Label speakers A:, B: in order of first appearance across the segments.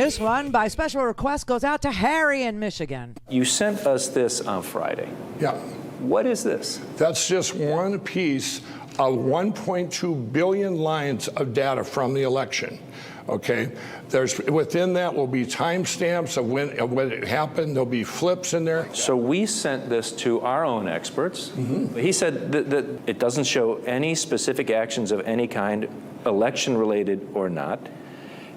A: This one, by special request, goes out to Harry in Michigan.
B: You sent us this on Friday.
C: Yeah.
B: What is this?
C: That's just one piece of 1.2 billion lines of data from the election. Okay, within that will be timestamps of when it happened. There'll be flips in there.
B: So we sent this to our own experts. Mm-hmm. He said that it doesn't show any specific actions of any kind, election-related or not,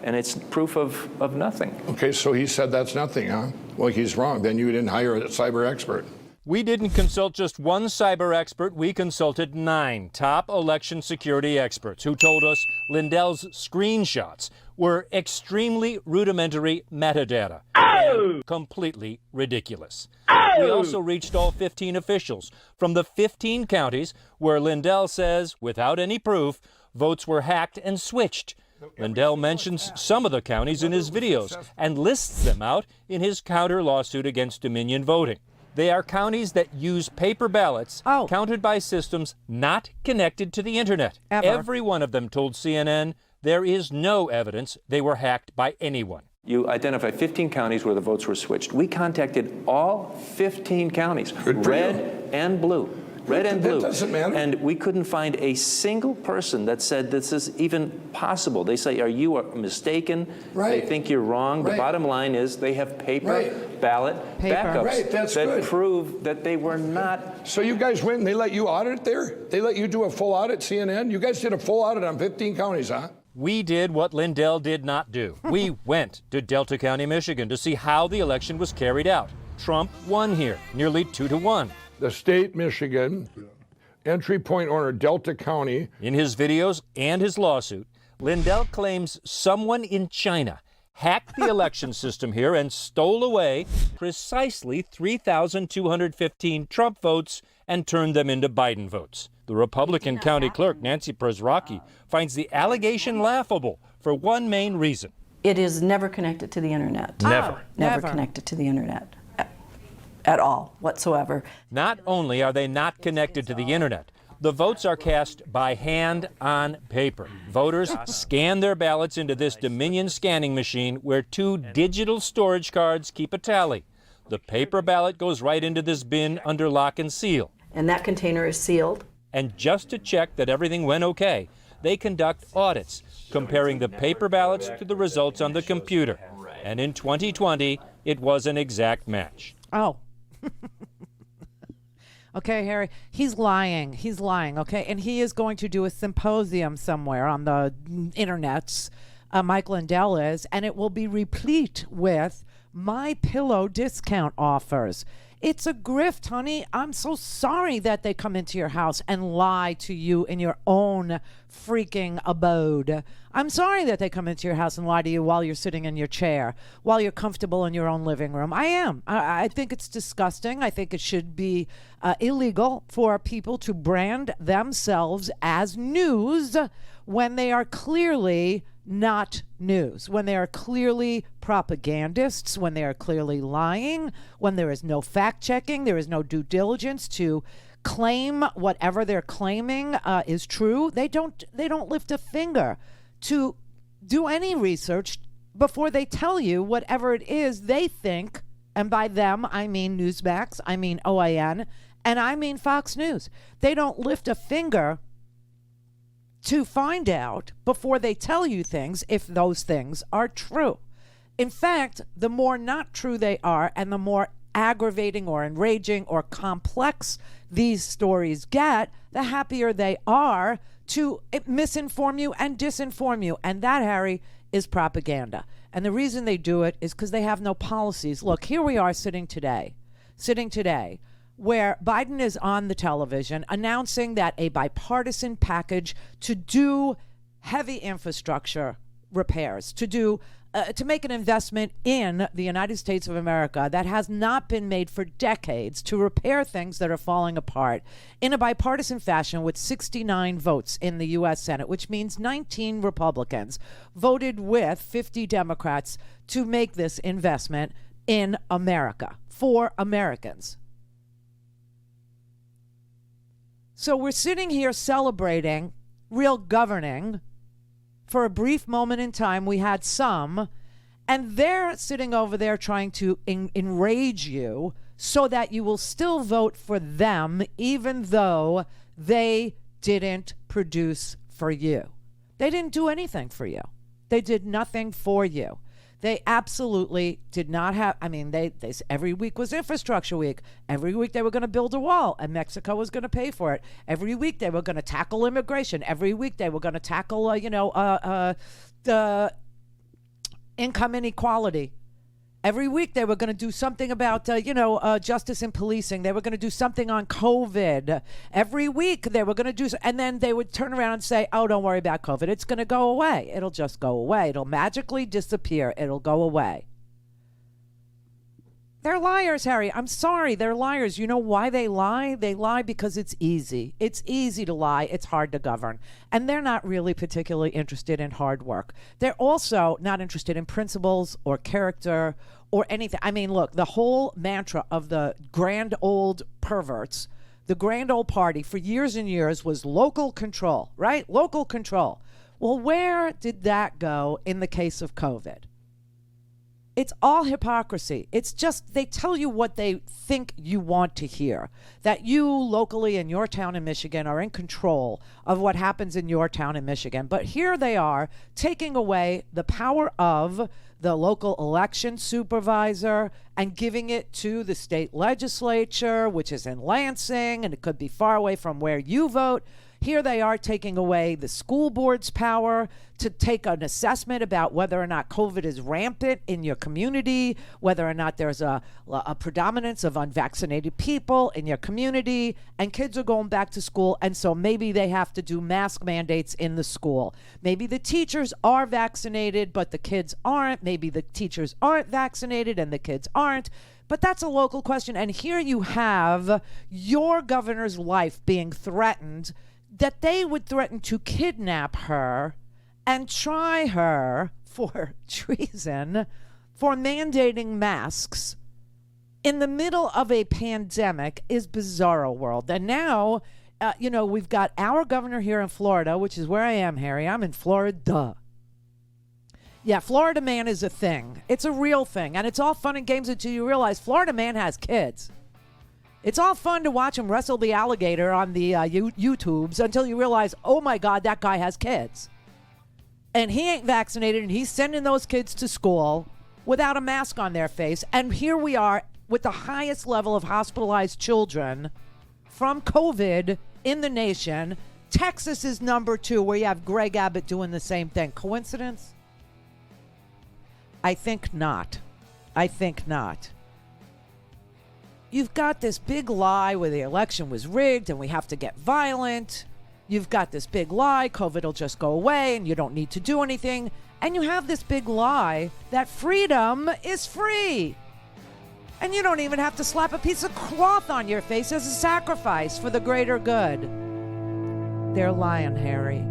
B: and it's proof of nothing.
C: Okay, so he said that's nothing, huh? Well, he's wrong. Then you didn't hire a cyber expert.
D: We didn't consult just one cyber expert. We consulted 9 top election security experts who told us Lindell's screenshots were extremely rudimentary metadata and completely ridiculous. We also reached all 15 officials from the 15 counties where Lindell says, without any proof, votes were hacked and switched. Lindell mentions some of the counties in his videos and lists them out in his counter lawsuit against Dominion Voting. They are counties that use paper ballots counted by systems not connected to the internet.
A: Ever.
D: Every one of them told CNN there is no evidence they were hacked by anyone.
B: You identified 15 counties where the votes were switched. We contacted all 15 counties, red and blue. Red and blue.
C: That doesn't matter.
B: And we couldn't find a single person that said this is even possible. They say, are you mistaken?
C: Right.
B: They think you're wrong.
C: Right.
B: The bottom line is they have paper ballot backups that
C: good.
B: prove that they were not.
C: So you guys went and they let you audit it there? They let you do a full audit, CNN? You guys did a full audit on 15 counties, huh?
D: We did what Lindell did not do. We went to Delta County, Michigan to see how the election was carried out. Trump won here, nearly 2-1.
C: The state, Michigan, entry point owner, Delta County.
D: In his videos and his lawsuit, Lindell claims someone in China hacked the election system here and stole away precisely 3,215 Trump votes and turned them into Biden votes. The Republican county clerk, Nancy Przrocki, finds the allegation laughable for one main reason.
E: It is never connected to the internet.
D: Never.
E: Never connected to the internet. At all, whatsoever.
D: Not only are they not connected to the internet, the votes are cast by hand on paper. Voters scan their ballots into this Dominion scanning machine where 2 digital storage cards keep a tally. The paper ballot goes right into this bin under lock and seal.
E: And that container is sealed.
D: And just to check that everything went okay, they conduct audits, comparing the paper ballots to the results on the computer. And in 2020, it was an exact match.
A: Oh. Okay, Harry, he's lying. He's lying, okay? And he is going to do a symposium somewhere on the internets, Mike Lindell is, and it will be replete with MyPillow discount offers. It's a grift, honey. I'm so sorry that they come into your house and lie to you in your own freaking abode. I'm sorry that they come into your house and lie to you while you're sitting in your chair, while you're comfortable in your own living room. I am. I think it's disgusting. I think it should be illegal for people to brand themselves as news when they are clearly not news, when they are clearly propagandists, when they are clearly lying, when there is no fact checking, there is no due diligence to claim whatever they're claiming is true. They don't lift a finger to do any research before they tell you whatever it is they think, and by them I mean Newsmax, I mean OAN, and I mean Fox News. They don't lift a finger to find out before they tell you things if those things are true. In fact, the more not true they are and the more aggravating or enraging or complex these stories get, the happier they are to misinform you and disinform you. And that, Harry, is propaganda. And the reason they do it is because they have no policies. Look, here we are sitting today, where Biden is on the television announcing that a bipartisan package to do heavy infrastructure repairs, to make an investment in the United States of America that has not been made for decades, to repair things that are falling apart in a bipartisan fashion with 69 votes in the U.S. Senate, which means 19 Republicans voted with 50 Democrats to make this investment in America for Americans. So we're sitting here celebrating real governing. For a brief moment in time, we had some, And they're sitting over there trying to enrage you so that you will still vote for them, even though they didn't produce for you. They didn't do anything for you. They did nothing for you. They absolutely did not have, I mean, they every week was infrastructure week. Every week they were going to build a wall and Mexico was going to pay for it. Every week they were going to tackle immigration. Every week they were going to tackle, the income inequality. Every week they were going to do something about, justice and policing. They were going to do something on COVID. Every week they were going to do, and then they would turn around and say, oh, don't worry about COVID. It's going to go away. It'll just go away. It'll magically disappear. It'll go away. They're liars, Harry. I'm sorry. They're liars. You know why they lie? They lie because it's easy. It's easy to lie. It's hard to govern. And they're not really particularly interested in hard work. They're also not interested in principles or character or anything. I mean, look, the whole mantra of the grand old perverts, the grand old party for years and years was local control, right? Local control. Well, where did that go in the case of COVID? It's all hypocrisy. It's just they tell you what they think you want to hear, that you locally in your town in Michigan are in control of what happens in your town in Michigan. But here they are taking away the power of the local election supervisor and giving it to the state legislature, which is in Lansing, and it could be far away from where you vote. Here they are taking away the school board's power to take an assessment about whether or not COVID is rampant in your community, whether or not there's a predominance of unvaccinated people in your community, and kids are going back to school, and so maybe they have to do mask mandates in the school. Maybe the teachers are vaccinated, but the kids aren't. Maybe the teachers aren't vaccinated and the kids aren't. But that's a local question. And here you have your governor's life being threatened, that they would threaten to kidnap her and try her for treason for mandating masks in the middle of a pandemic is bizarro world. And now, we've got our governor here in Florida, which is where I am, Harry. I'm in Florida. Yeah, Florida man is a thing. It's a real thing. And it's all fun and games until you realize Florida man has kids. It's all fun to watch him wrestle the alligator on the YouTubes until you realize, oh my God, that guy has kids. And he ain't vaccinated and he's sending those kids to school without a mask on their face. And here we are with the highest level of hospitalized children from COVID in the nation. Texas is number 2, where you have Greg Abbott doing the same thing. Coincidence? I think not. I think not. You've got this big lie where the election was rigged and we have to get violent. You've got this big lie, COVID will just go away and you don't need to do anything. And you have this big lie that freedom is free. And you don't even have to slap a piece of cloth on your face as a sacrifice for the greater good. They're lying, Harry.